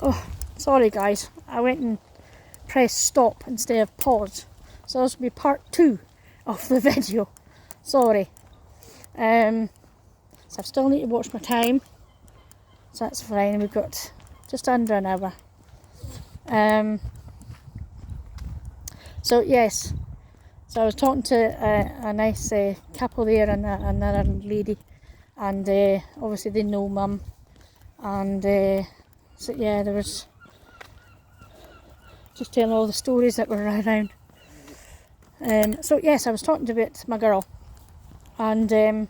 Oh, sorry guys, I went and pressed stop instead of pause. So this will be part 2 of the video. Sorry. So I still need to watch my time. So that's fine, we've got just under an hour. So yes, so I was talking to a nice couple there and another lady, and obviously they know Mum, and so yeah, there was just telling all the stories that were around. So yes, I was talking about my girl, and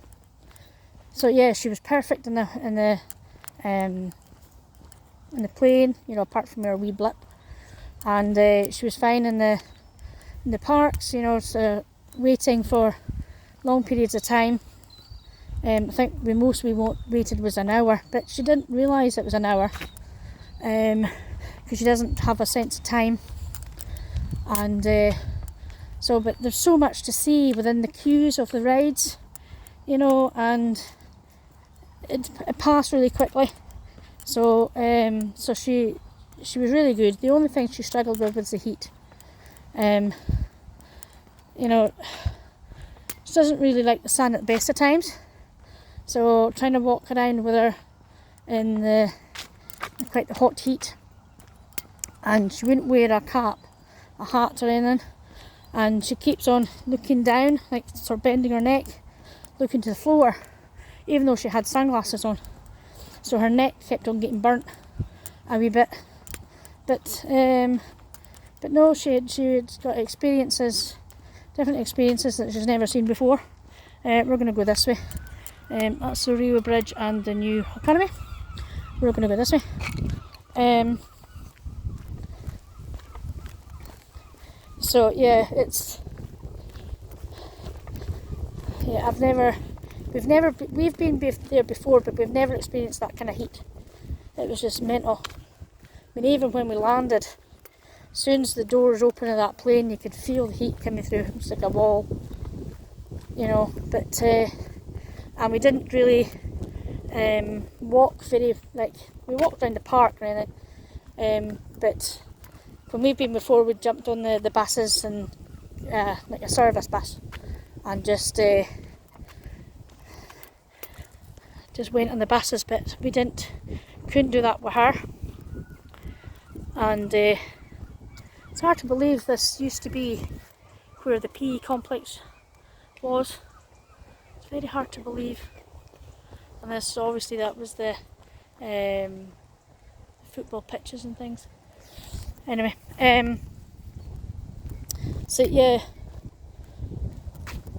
so yeah, she was perfect in the plane, you know, apart from her wee blip, and she was fine in the parks, you know, so waiting for long periods of time. I think the most we waited was an hour, but she didn't realise it was an hour, because she doesn't have a sense of time. And but there's so much to see within the queues of the rides, you know, and it passed really quickly. So so she was really good. The only thing she struggled with was the heat. You know, she doesn't really like the sun at the best of times. So trying to walk around with her in quite the hot heat, and she wouldn't wear a cap, a hat or anything, and she keeps on looking down, like sort of bending her neck, looking to the floor, even though she had sunglasses on. So her neck kept on getting burnt a wee bit. But no, she'd got experiences, different experiences that she's never seen before. We're going to go this way. That's the Rio Bridge and the New Economy. We're going to go this way. So yeah, we've been there before, but we've never experienced that kind of heat. It was just mental. I mean, even when we landed, as soon as the doors opened of that plane, you could feel the heat coming through. It was like a wall, you know. But and we didn't really walk very, like, we walked around the park or anything. But when we've been before, we jumped on the buses and like a service bus, and just went on the buses. But we couldn't do that with her. And it's hard to believe this used to be where the PE complex was. It's very hard to believe. And this, obviously, that was the football pitches and things. Anyway, so yeah.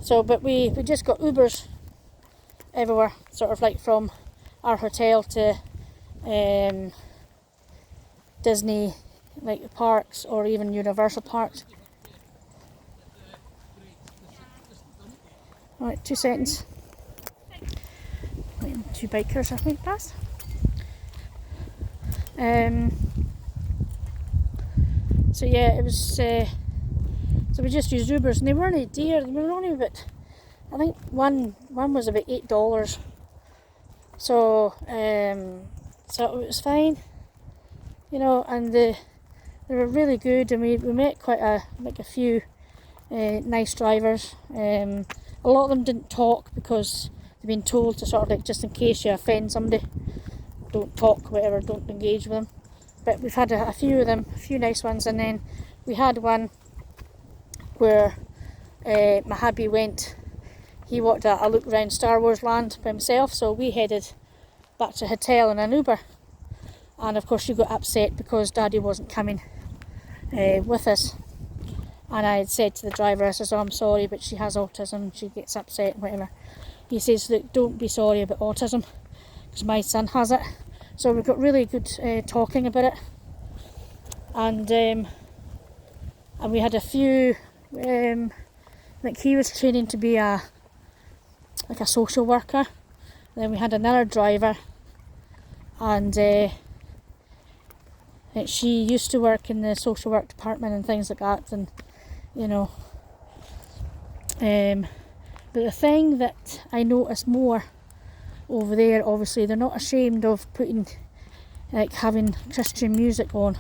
So, but we just got Ubers everywhere, sort of like from our hotel to Disney, like parks, or even Universal parks. Right, 2 seconds. Waiting 2 bikers I think past. So yeah, it was. So we just used Ubers, and they weren't dear. They were only about, I think one was about $8. So so it was fine, you know, and they were really good, and we met quite a few nice drivers. A lot of them didn't talk because they've been told to sort of, like, just in case you offend somebody, don't talk, whatever, don't engage with them. But we've had a few of them, a few nice ones, and then we had one where my hubby went. He walked a look around Star Wars Land by himself, so we headed back to the hotel in an Uber. And of course she got upset because Daddy wasn't coming with us. And I had said to the driver, I says, oh, I'm sorry, but she has autism, she gets upset and whatever. He says, look, don't be sorry about autism, because my son has it. So we got really good talking about it. And we had a few, like, he was training to be a social worker. Then we had another driver, and she used to work in the social work department and things like that, and you know. But the thing that I noticed more over there, obviously they're not ashamed of putting like having Christian music on,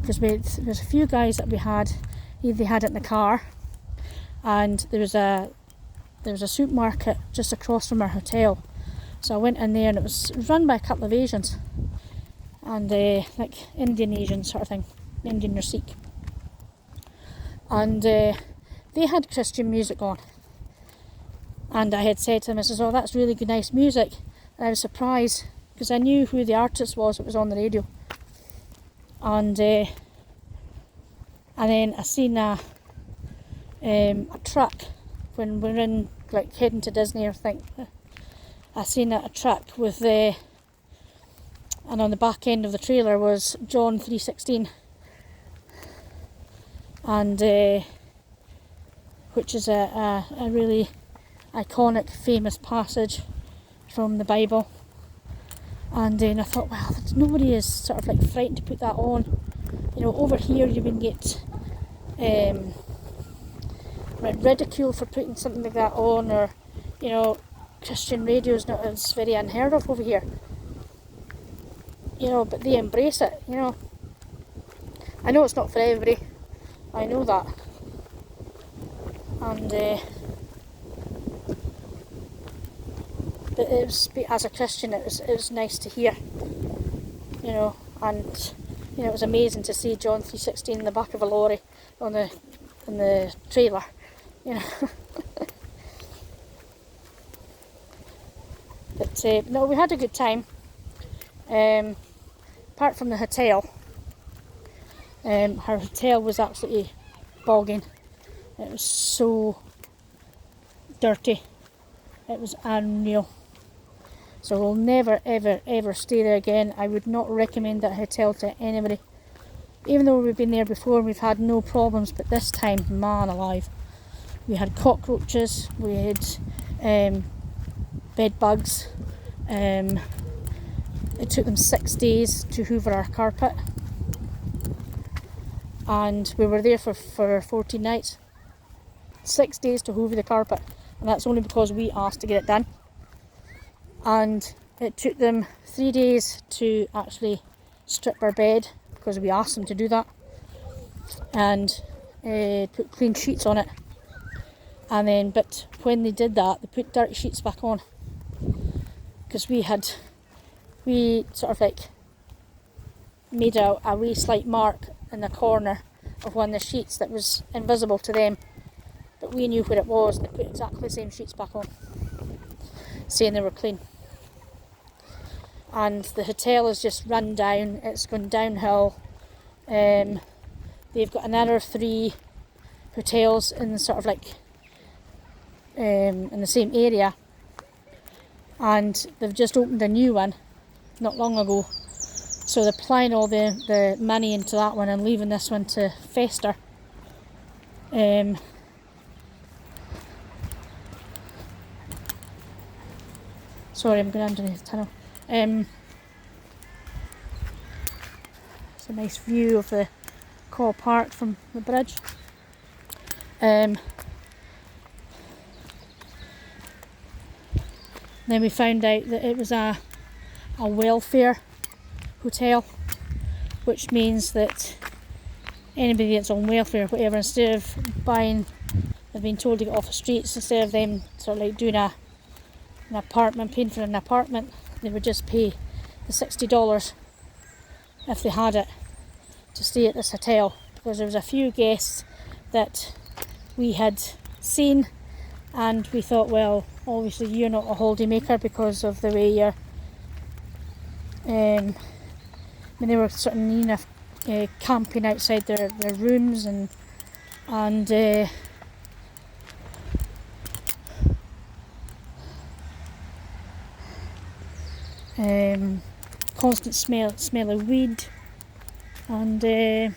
because there's a few guys that we had, they had it in the car, and there was a supermarket just across from our hotel. So I went in there, and it was run by a couple of Asians, and like Indian Asian sort of thing, Indian or Sikh, and they had Christian music on. And I had said to them, I says, "Oh, that's really good, nice music." And I was surprised because I knew who the artist was that was on the radio. And then I seen a truck when we were in, like, heading to Disney, I think. I seen a truck with and on the back end of the trailer was John 3:16, and which is a really iconic, famous passage from the Bible. And then I thought, well, nobody is sort of like frightened to put that on. You know, over here you wouldn't get ridiculed for putting something like that on, or, you know, Christian radio is not as very unheard of over here. You know, but they embrace it, you know. I know it's not for everybody, I know that. And but it was, as a Christian, it was nice to hear, you know. And you know, it was amazing to see John 3:16 in the back of a lorry in the trailer, you know. But no, we had a good time. Apart from the hotel, her hotel was absolutely bogging. It was so dirty. It was unreal. So we'll never, ever, ever stay there again. I would not recommend that hotel to anybody. Even though we've been there before and we've had no problems, but this time, man alive. We had cockroaches, we had bed bugs. It took them 6 days to hoover our carpet. And we were there for 14 nights. 6 days to hoover the carpet. And that's only because we asked to get it done. And it took them 3 days to actually strip our bed, because we asked them to do that, and put clean sheets on it. And then, but when they did that, they put dirty sheets back on, because we sort of like made a wee slight mark in the corner of one of the sheets that was invisible to them, but we knew where it was. They put exactly the same sheets back on, saying they were clean. And the hotel is just run down, it's gone downhill. They've got another 3 hotels in sort of like in the same area, and they've just opened a new one not long ago, so they're applying all the money into that one and leaving this one to fester. Sorry, I'm going underneath the tunnel. It's a nice view of the Coll Park from the bridge. Then we found out that it was a welfare hotel, which means that anybody that's on welfare or whatever, instead of buying, they've been told to get off the streets, instead of them sort of like doing an apartment, paying for an apartment, they would just pay the $60 if they had it to stay at this hotel, because there was a few guests that we had seen, and we thought, well, obviously you're not a holiday maker because of the way you're I mean, they were sort of near enough camping outside their rooms, and constant smell of weed, and you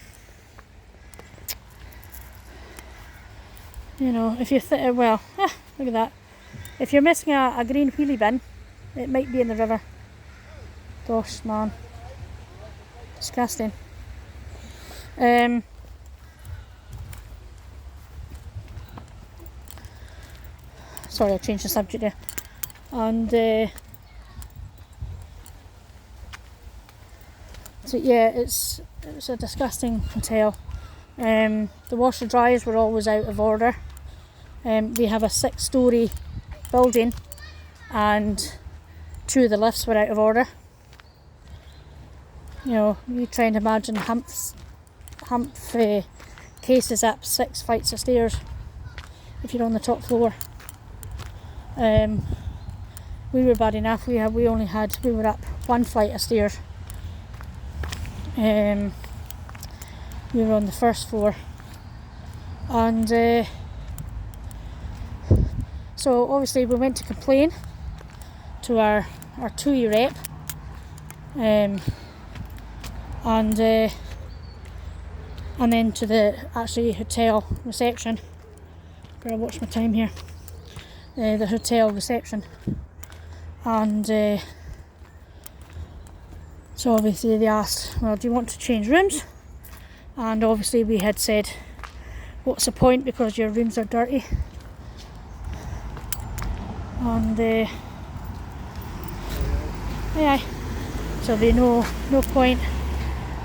know, if you well, look at that. If you're missing a green wheelie bin, it might be in the river. Gosh, man, disgusting. Sorry, I changed the subject there. And So yeah, it's a disgusting hotel. The washer dryers were always out of order. We have a 6-storey building and 2 of the lifts were out of order. You know, you try and imagine humph cases up 6 flights of stairs if you're on the top floor. We were bad enough. We were up 1 flight of stairs. We were on the first floor, and so obviously we went to complain to our TUI rep, and then to the actually hotel reception. Better watch my time here. The hotel reception, and so obviously they asked, well, do you want to change rooms? And obviously we had said, what's the point, because your rooms are dirty. And yeah, so they no point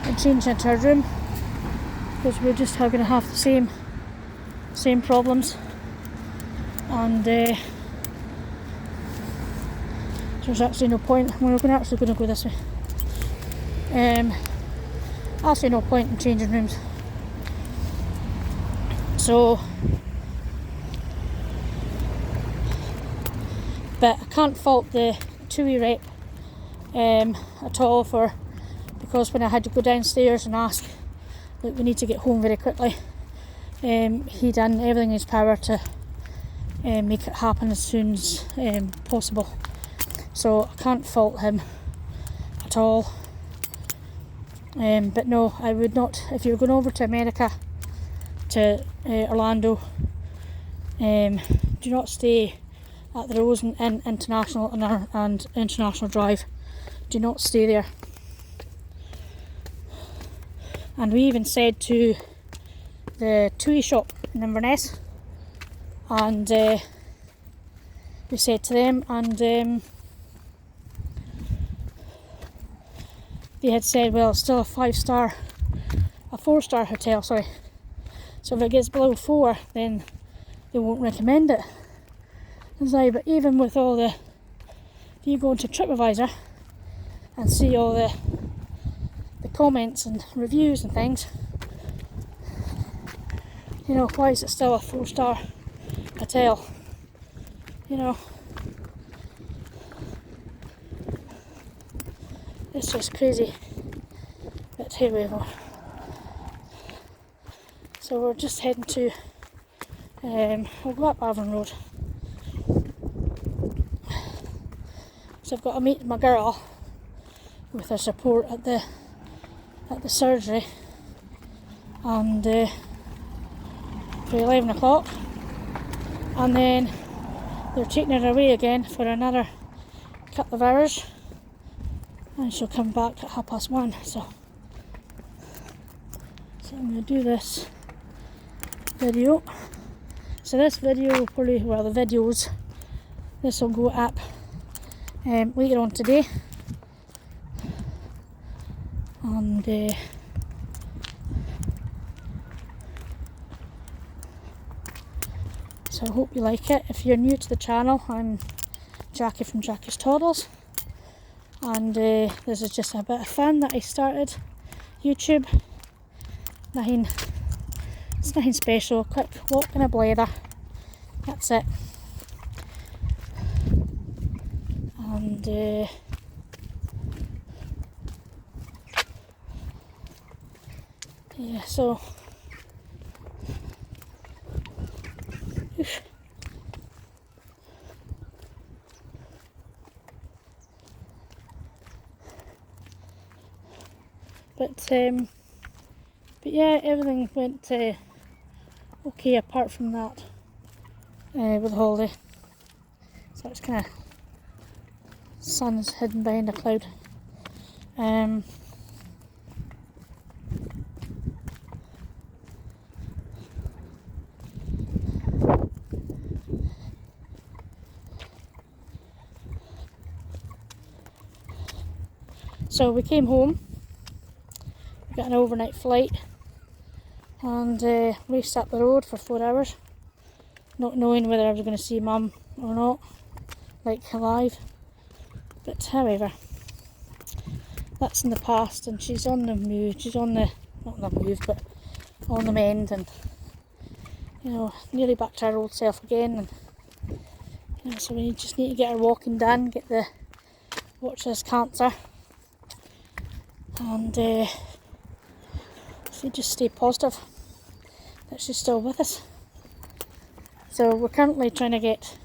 in changing into our room, because we're just going to have the same problems. And so there's actually no point. We're actually going to go this way. Actually no point in changing rooms. So, but I can't fault the TUI rep at all, because when I had to go downstairs and ask, look, we need to get home very quickly, he done everything in his power to make it happen as soon as possible. So I can't fault him at all. But no, I would not, if you're going over to America, to Orlando, do not stay at the Rosen Inn International and International Drive. Do not stay there. And we even said to the TUI shop in Inverness, and we said to them, and they had said, well, it's still a 4-star hotel, sorry. So if it gets below 4, then they won't recommend it. And so, but even with all if you go into TripAdvisor and see all the comments and reviews and things, you know, why is it still a 4-star hotel? You know, it's just crazy. But here we go. So we're just heading to, we'll go up Avon Road. So I've got to meet my girl with her support at the surgery, and for 11 o'clock, and then they're taking her away again for another couple of hours, and she'll come back at 1:30. So I'm going to do this video. So this video will probably, well, the videos, this will go up later on today, and so I hope you like it. If you're new to the channel, I'm Jackie from Jackie's Toddles, and this is just a bit of fun that I started YouTube. It's nothing special, a quick walk and a blather, that's it. And yeah, so but yeah, everything went okay apart from that with the holiday. So it's kind of, sun's hidden behind a cloud. So we came home We got an overnight flight and raced up the road for 4 hours, not knowing whether I was going to see Mum or not, like alive. But however, that's in the past, and she's on the move. She's on the, not on the move, but on the mend, and you know, nearly back to her old self again. And you know, so we just need to get her walking done, get the watch this cancer, and so just stay positive that she's still with us. So we're currently trying to get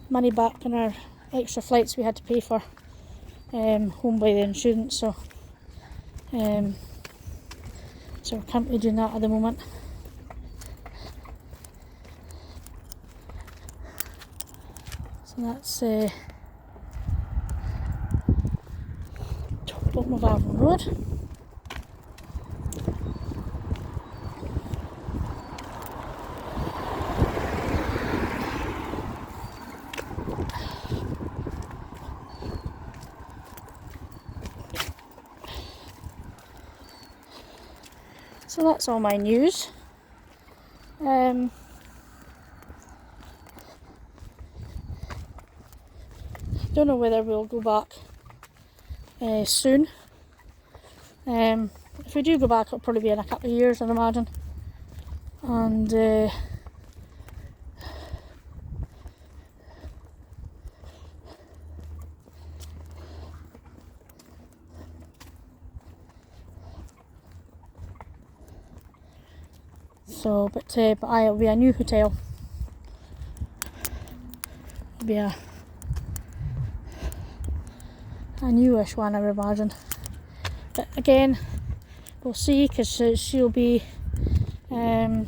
money back on our extra flights we had to pay for home by the insurance. So we're currently doing that at the moment. So that's bottom of Avon Road. So that's all my news. Don't know whether we'll go back soon. If we do go back, it'll probably be in a couple of years, I'd imagine. And but it'll be a new hotel. It'll be a newish one, I would imagine. But again, we'll see, because she'll be a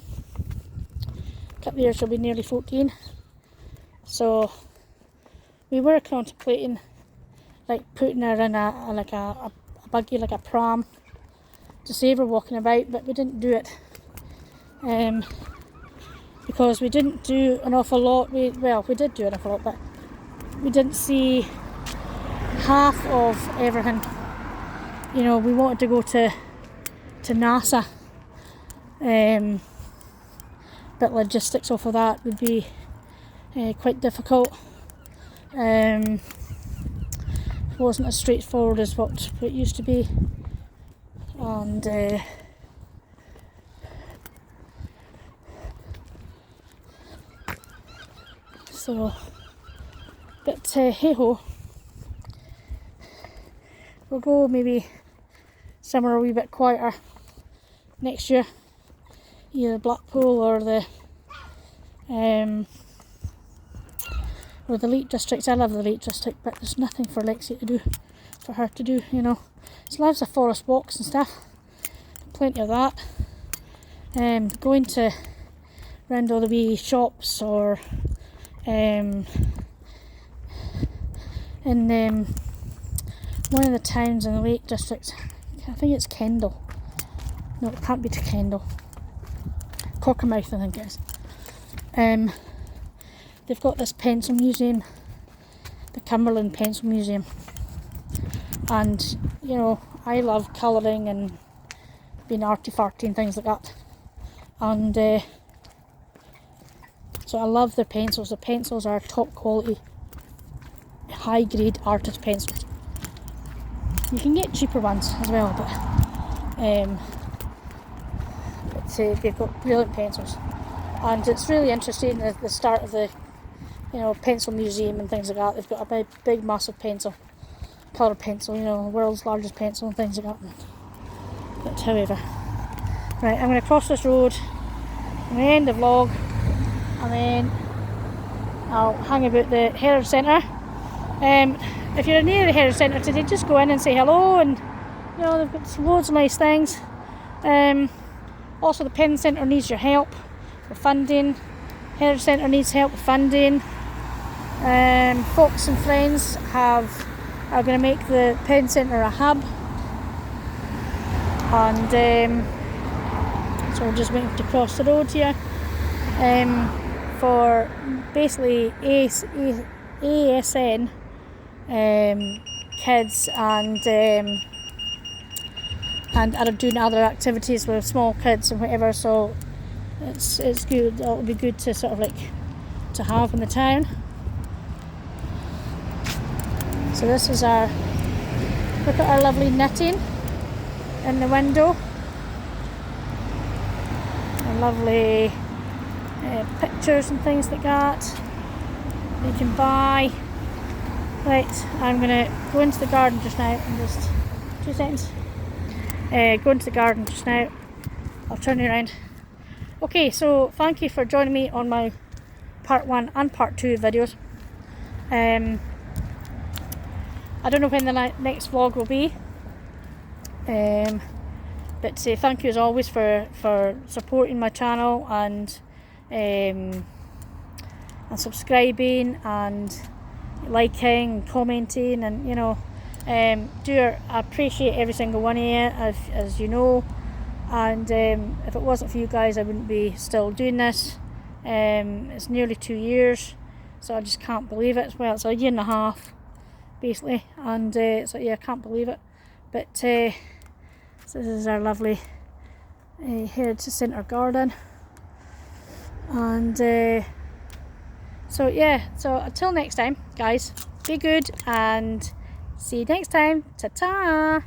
couple of years, she'll be nearly 14. So we were contemplating like putting her in a buggy, like a pram, to save her walking about, but we didn't do it. Because we didn't do an awful lot. We did do an awful lot, but we didn't see half of everything. You know, we wanted to go to NASA, but logistics off of that would be quite difficult. It wasn't as straightforward as what it used to be, and so, but hey ho, we'll go maybe somewhere a wee bit quieter next year, either Blackpool or the Lake District. I love the Lake District, but there's nothing for Lexi to do, for her to do, you know. She loves the forest walks and stuff, plenty of that. Going to round all the wee shops, or in one of the towns in the Lake District, I think it's Kendal. No, it can't be to Kendal. Cockermouth, I think it is. They've got this pencil museum, the Cumberland Pencil Museum, and you know, I love colouring and being arty-farty and things like that, and so I love their pencils. The pencils are top quality, high grade artist pencils. You can get cheaper ones as well, but they've got brilliant pencils, and it's really interesting at the start of the, you know, pencil museum and things like that. They've got a big massive pencil, colour pencil, you know, the world's largest pencil and things like that. But however, right, I'm going to cross this road, I'm going to end the vlog, and then I'll hang about the Heritage Centre. If you're near the Heritage Centre today, just go in and say hello, and you know, they've got loads of nice things. Also, the Pen Centre needs your help with funding. Heritage Centre needs help with funding. Fox and Friends are going to make the Pen Centre a hub, and so we're just waiting to cross the road here for basically ASN kids and and are doing other activities with small kids and whatever, so it's good. It'll be good to sort of like to have in the town. So this is our, look at our lovely knitting in the window, and lovely pictures and things like that you can buy. Right, I'm gonna go into the garden just now in just 2 seconds. Go into the garden just now. I'll turn you around. Okay, so thank you for joining me on my part 1 and part 2 videos. I don't know when the next vlog will be, but thank you as always for supporting my channel and subscribing and liking and commenting, and you know, I appreciate every single one of you, as you know, and if it wasn't for you guys I wouldn't be still doing this. It's nearly 2 years, so I just can't believe it. Well, it's a year and a half basically, and so yeah, I can't believe it. But so this is our lovely Heritage Centre garden, and so yeah, so until next time guys, be good and see you next time. Ta-ta.